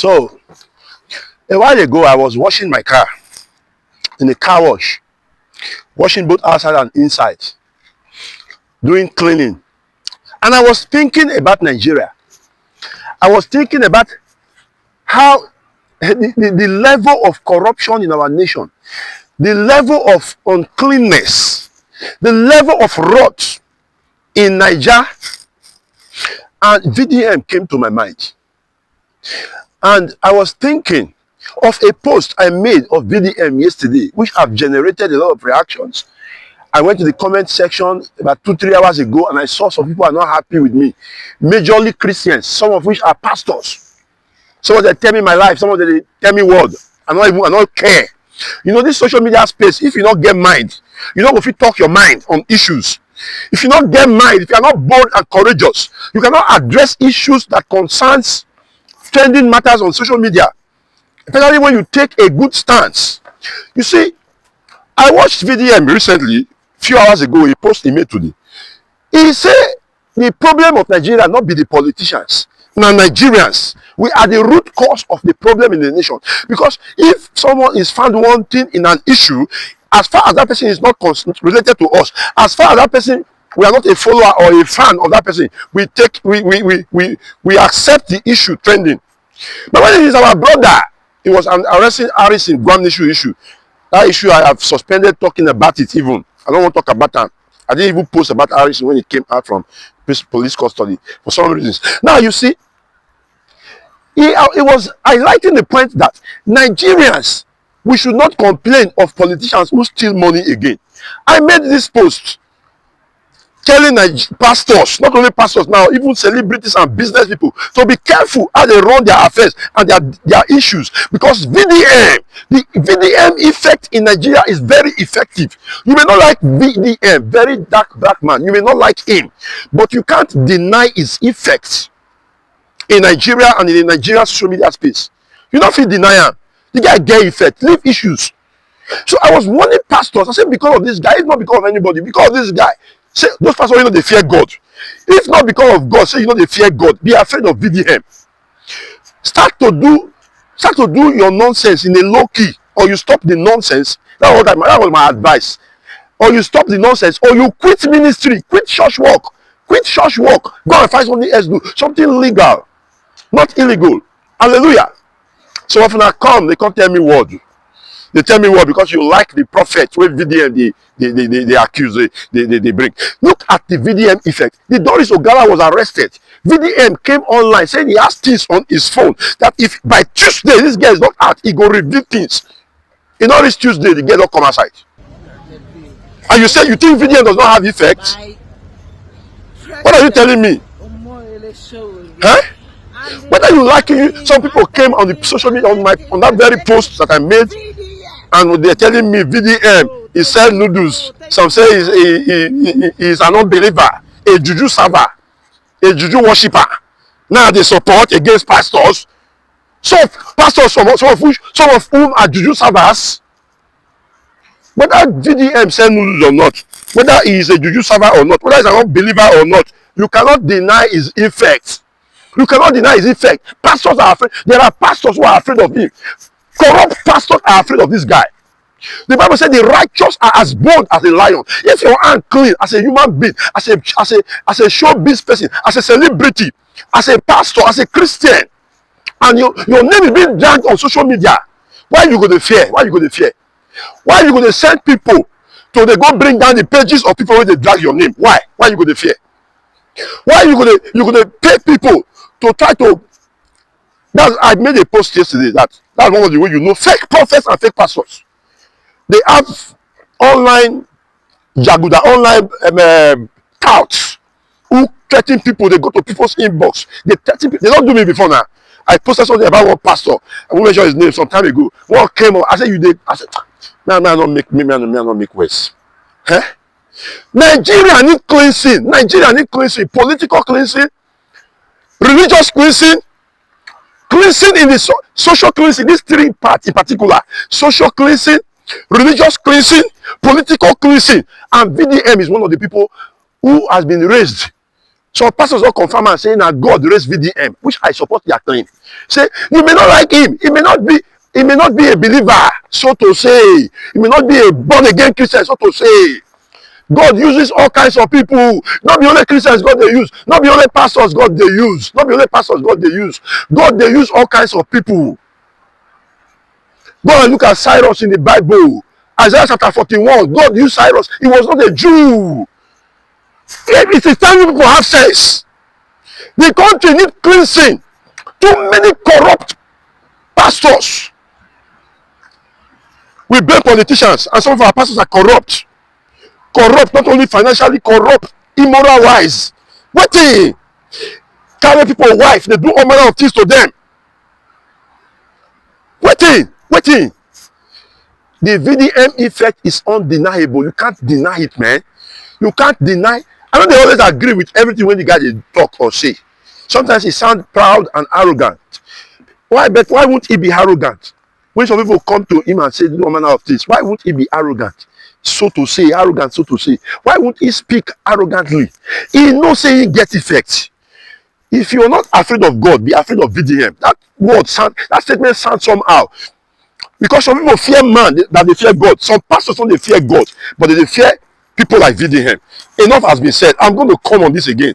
So, a while ago, I was washing my car in a car wash, washing both outside and inside, doing cleaning. And I was thinking about Nigeria. I was thinking about how the level of corruption in our nation, the level of uncleanness, the level of rot in Naija, and VDM came to my mind. And I was thinking of a post I made of VDM yesterday, which have generated a lot of reactions. I went to the comment section about 2-3 hours ago, and I saw some people are not happy with me. Majorly Christians, some of which are pastors. Some of them tell me my life, some of them tell me word. I don't care. You know, this social media space, if you don't get mind, you know, if you talk your mind on issues. If you don't get mind, if you are not bold and courageous, you cannot address issues that concerns trending matters on social media. Especially when you take a good stance. You see, I watched VDM recently, a few hours ago, a post he made today. He said the problem of Nigeria not be the politicians, now Nigerians. We are the root cause of the problem in the nation. Because if someone is found wanting in an issue, as far as that person is not related to us, as far as that person, we are not a follower or a fan of that person, we accept the issue trending. But when it is our brother, it was an arresting Harris in Guam issue. That issue, I have suspended talking about it even. I don't want to talk about that. I didn't even post about Harris when it came out from police custody for some reasons. Now, you see, it was highlighting the point that Nigerians, we should not complain of politicians who steal money again. I made this post telling pastors, not only pastors now, even celebrities and business people, to be careful how they run their affairs and their issues. Because VDM, the VDM effect in Nigeria is very effective. You may not like VDM, very dark black man. You may not like him, but you can't deny his effects in Nigeria and in the Nigerian social media space. You don't feel deny him. The guy get effect, leave issues. So I was warning pastors. I said, because of this guy, it's not because of anybody, because of this guy. Say, those pastors, you know, they fear God. If not because of God, say, you know, they fear God. Be afraid of VDM. Start to do your nonsense in a low key, or you stop the nonsense. That was my advice. Or you stop the nonsense, or you quit ministry, quit church work, go and find something else to do, something legal, not illegal. Hallelujah. So often I come, they can't tell me what. They tell me what, because you like the prophet with VDM, they accuse, they bring. Look at the VDM effect. The Doris Ogala was arrested. VDM came online saying he has things on his phone that if by Tuesday this guy is not out, he go reveal things. In all this Tuesday, the guy don't come outside. And you say you think VDM does not have effect? What are you telling me? Huh? Whether you like it, some people came on the social media on that very post that I made, and they're telling me VDM, he sells noodles. Some say he's an unbeliever, a juju server, a juju worshipper. Now they support against pastors. So pastors, some of whom are juju servers. Whether VDM sells noodles or not, whether he is a juju server or not, whether he's an unbeliever or not, you cannot deny his effect. You cannot deny his effect. Pastors are afraid. There are pastors who are afraid of him. Corrupt pastors are afraid of this guy. The Bible said the righteous are as bold as a lion. If your hand clean as a human being, as a showbiz person, as a celebrity, as a pastor, as a Christian, and your name is being dragged on social media, why you go to fear? Why you go to fear? Why you go to send people to they go bring down the pages of people where they drag your name? Why? Why you go to fear? Why you go to pay people to try to? I made a post yesterday that's one of the way you know fake prophets and fake pastors. They have online jaguda, online touts who threaten people. They go to people's inbox. They threaten people. They don't do me before now. I posted something about one pastor. I won't mention his name some time ago. One came up. I said, "You did." I said, "Man, not make waste." Huh? Nigeria need cleansing. Nigeria need cleansing. Political cleansing, religious cleansing, cleansing in the social cleansing. These three parts in particular: social cleansing, religious cleansing, political cleansing. And VDM is one of the people who has been raised Some pastors don't confirm and saying that God raised VDM, which I support their claim. Say, you may not like him. He may not be a believer, so to say. He may not be a born-again Christian, so to say. God uses all kinds of people. Not be only Christians God they use. Not be only pastors God they use. Not be only pastors God they use. God they use all kinds of people. Go and look at Cyrus in the Bible. Isaiah chapter 41. God used Cyrus. He was not a Jew. It is time people have sense. The country needs cleansing. Too many corrupt pastors. We blame politicians, and some of our pastors are corrupt. Corrupt, not only financially, corrupt, immoral wise. Waiting. Carry people wife, they do all manner of things to them. Waiting. The VDM effect is undeniable. You can't deny it, man. You can't deny. I know they always agree with everything when the guy they talk or say. Sometimes he sounds proud and arrogant. Why? But why won't he be arrogant? When some people come to him and say no manner of things, why won't he be arrogant? So to say, arrogant, so to say. Why won't he speak arrogantly? He knows say he gets effect. If you're not afraid of God, be afraid of VDM. That statement sounds somehow. Because some people fear man that they fear God. Some pastors don't they fear God, but they fear people like VDM. Enough has been said. I'm going to come on this again.